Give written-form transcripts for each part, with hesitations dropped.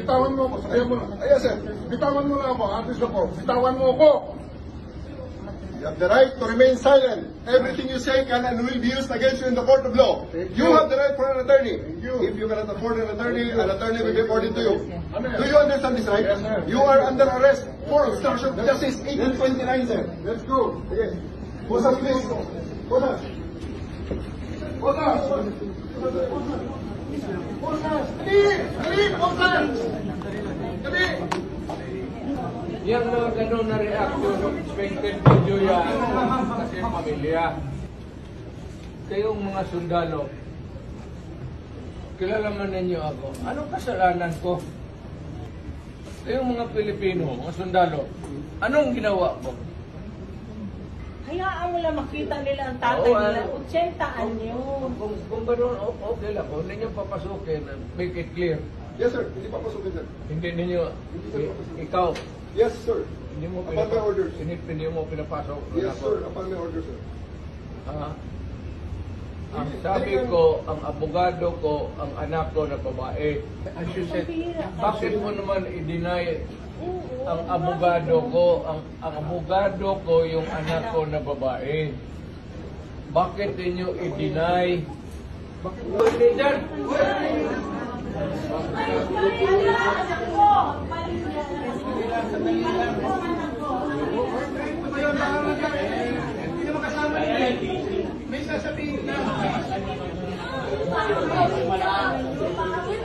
Bitawan mo ako. Ayaw mo na. Ayaw, sir. Bitawan mo na ako. Artist ako. Bitawan mo ako. You have the right to remain silent. Everything you say can and will be used against you in the court of law. You have the right for an attorney. If you cannot afford an attorney will be reported to you. Do you understand this right? Yes, sir. You are under arrest for obstruction of justice 1829, sir. Let's go. Okay. Posas, please. Posas. Posas. Posas. Dali, posas. Dali. Yang mga ganun na reaction, expected video yan kasi pamilya. Kayong mga sundalo, kilala man ninyo ako. Anong kasalanan ko? Kayong mga Pilipino, mga sundalo, anong ginawa ko? Hayaan mo lang makita nila ang tatay nila. 80 anyo. Kung gano'n, okay lang. Kung ninyo papasukin, make it clear. Yes, sir. Hindi papasukin, sir. Hindi ninyo, ikaw, Yes, sir. hindi mo Upon my orders. hindi mo pinapasok. Yes, sir. Upon my orders, sir. Ang sabi ko, ang abogado ko, ang anak ko na babae. As you said, bakit mo naman i-deny ang abogado ko, ang abogado ko yung anak ko na babae? Bakit ninyo i-deny? Bakit mo i-deny? May sasabihin na.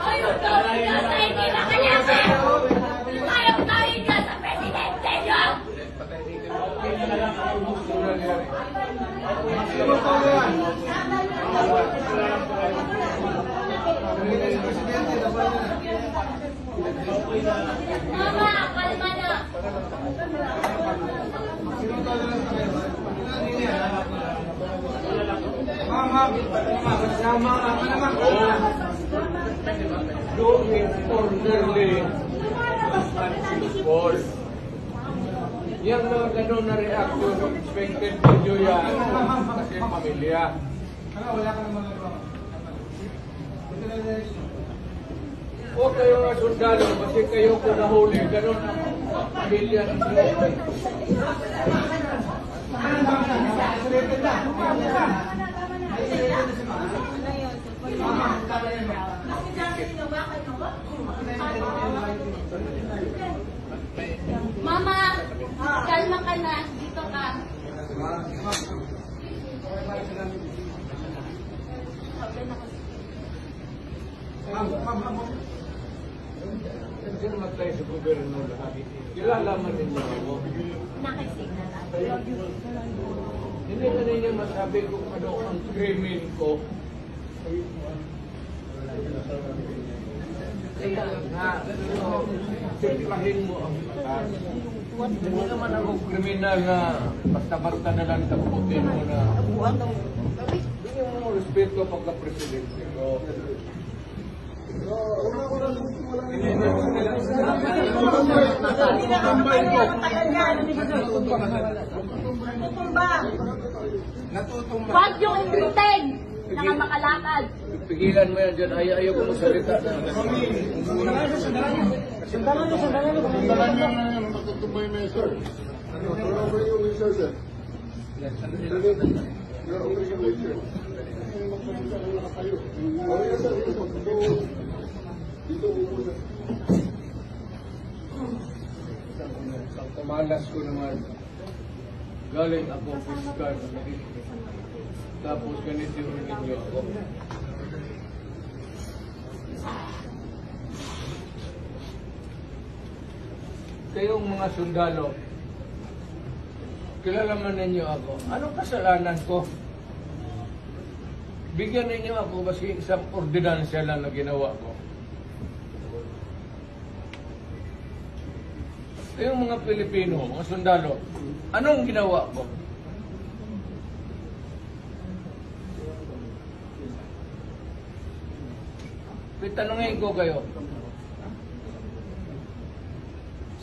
Ayaw tawin ka sa hindi na kanya, sir! Ayaw tawin ka sa presidente niyo! Mama, kalma na! Doing orderly call. Yang mga ganun na reaction, expected video yan kasi pamilya. O kayo nga sundalo, kasi kayo ko nahuli, ganun ang pamilya ninyo. Mama, kalma ka na. Dito ka. Hindi naman tayo sa gobyerno lahat. Kilala man ninyo ako. Nakisignal. Hindi na ninyo masabi kung ano ang krimen ko. Kaya nga, simplahin mo ang batas. Hindi naman ako kriminal na basta-basta na lang taputin mo na. Bigyan mo respeto pagka-presidente ko. Huwag yung imbitin na makalakad. Pigilan mo yan dyan. Ayaw ko magsalita na. Sandalan niyo na yan. Matutumbay na yun, sir. You're offering your wheelchair, sir. You're offering your wheelchair. Okay, sir. Dito upo, sir. Ang kamalas ko naman. Galing ako fiscal. Tapos ganito yung ninyo ako. Kayong mga sundalo, kilala man ninyo ako. Anong kasalanan ko? Bigyan ninyo ako kasi isang ordinansya lang na ginawa ko. Kayong mga Pilipino, mga sundalo, anong ginawa ko? Tanungin ko kayo.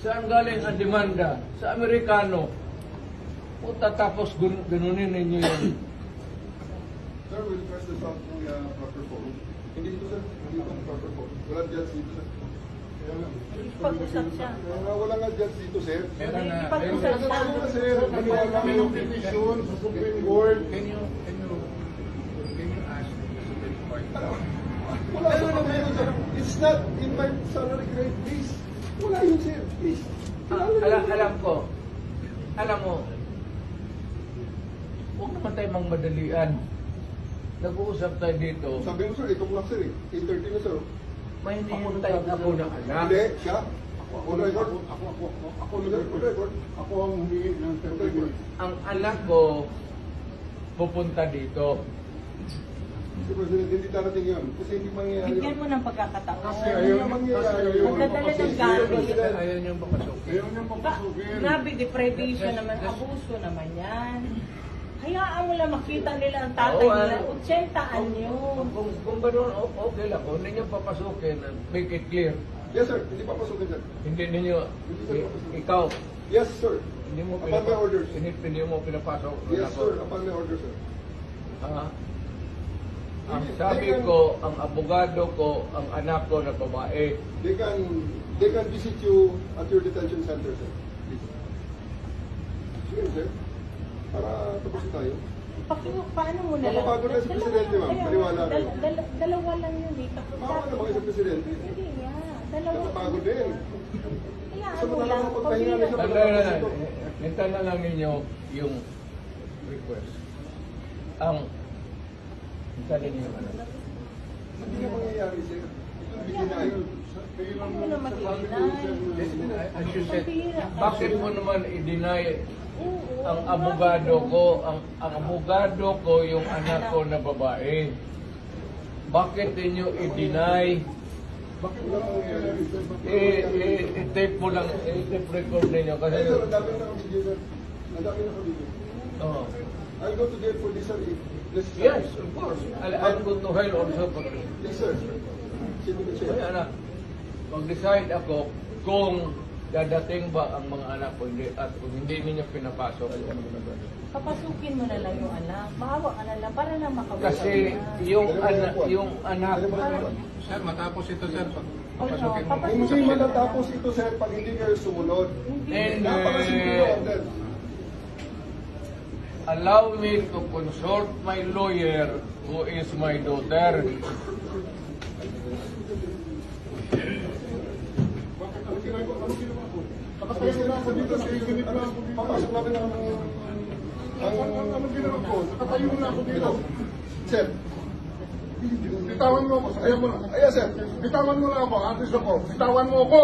Saan galing ang demanda? Sa Amerikano. O tatapos ganunin ninyo yun. Sir, we'll press this out through proper phone. Hindi dito, sir. Hindi dito proper phone. Walang dyan dito, sir. Kaya nga. Nakikipag-usap siya. Wala nga dyan dito, sir. Nakikipag-usap siya. Sir, maniwala mo yung petition sa Supreme Court. Can you ask the Supreme Court? Wala naman meron, sir. It's not in my salary grade, please. Wala yun, sir. Please. Alam mo, huwag naman tayo magmadalian. Nag-uusap tayo dito, Sabi mo, sir, itong lang, sir, eh. 8:30 na, sir. may hinihintay ako ng anak. Hindi, siya. Ako na record. Ako na record. Ako ang humingi ng record. Ang anak ko pupunta dito. Mr. President, hindi darating yun. Kasi hindi mangyayari Bigyan yun. mo ng pagkakataon. Kasi ayaw na mangyayari yun. Magdadala ng gamit. Ayaw niyong papasukin. Ayaw niyang papasukin. Grabe, deprivation naman. Abuso naman yan. Hayaan mo lang makita nila ang tatay Oo, nila. 80 anyo. Kung gano'n, okay lang. Kung hindi niyo papasukin, make it clear. Yes, sir. Hindi papasukin, sir. Hindi ninyo, ikaw, Yes, sir. hindi mo Upon my orders. hindi mo pinapasok. Yes, sir. Upon my orders, sir. Ang sabi ko, ang abogado ko, ang anak ko na babae, They can visit you at your detention center, sir. Please. Sige, sir. Para tapos tayo. Paano mo na lang? Mapapagod na si Presidente, ma'am. Paniwala kayo. Dalawa lang yun eh. Baka naman kayo sa Presidente. Hindi nga. Dalawa. Napapagod din. Hayaan Sa mo mga lang. pagpahinga na siya. hintayin na lang ninyo yung request. Hintayin ninyo yung anak. Hindi na mangyayari, sir. Ito bigyan na yun. Ano mo na mag-inay? As you said, bakit mo naman i-deny Oo. ang abogado ko, ang abogado ko yung anak ko na babae? Bakit ninyo i-deny? Bakit wala mangyayari, sir? I-tape mo lang, i-tape record ninyo kasi... Ay, sir, ang dami na kabigyo, sir. Ang dami na kabigyo. Oh. I'll go to jail for this, sir. if necessary. Yes, of course. I'll go to hell also for this. Yes, sir. Sit in the chair. Kaya anak, mag-decide ako kung dadating ba ang mga anak ko hindi, at kung hindi ninyo pinapasok. Papasukin mo na lang yung anak. Maawa ka na lang para lang makawala. Kasi yung anak, Sir, matapos ito, sir. Papasukin mo. Hindi matatapos ito, sir, pag hindi kayo sumunod. and Napakasimple yung order. allow me to consult my lawyer who is my daughter. Papasok namin ang ginawa ko. Nakatayo na ako dito. Sir, bitawan mo ako. Ayaw mo na. Ayaw, sir. Bitawan mo na ako. Artist ako. Bitawan mo ako.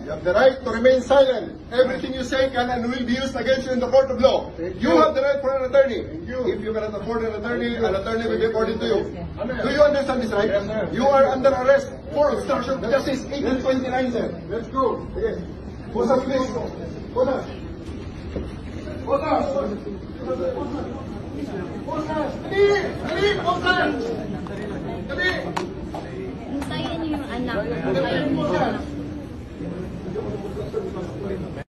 You have the right to remain silent. Everything you say can and will be used against you in the court of law. You have the right for an attorney. If you cannot afford an attorney will be according to you. Do you understand this right? You are under arrest for obstruction of justice 1829, sir. Let's go. Okay. Posas, please. Posas. Posas. Posas. Dali! Dali! Posas!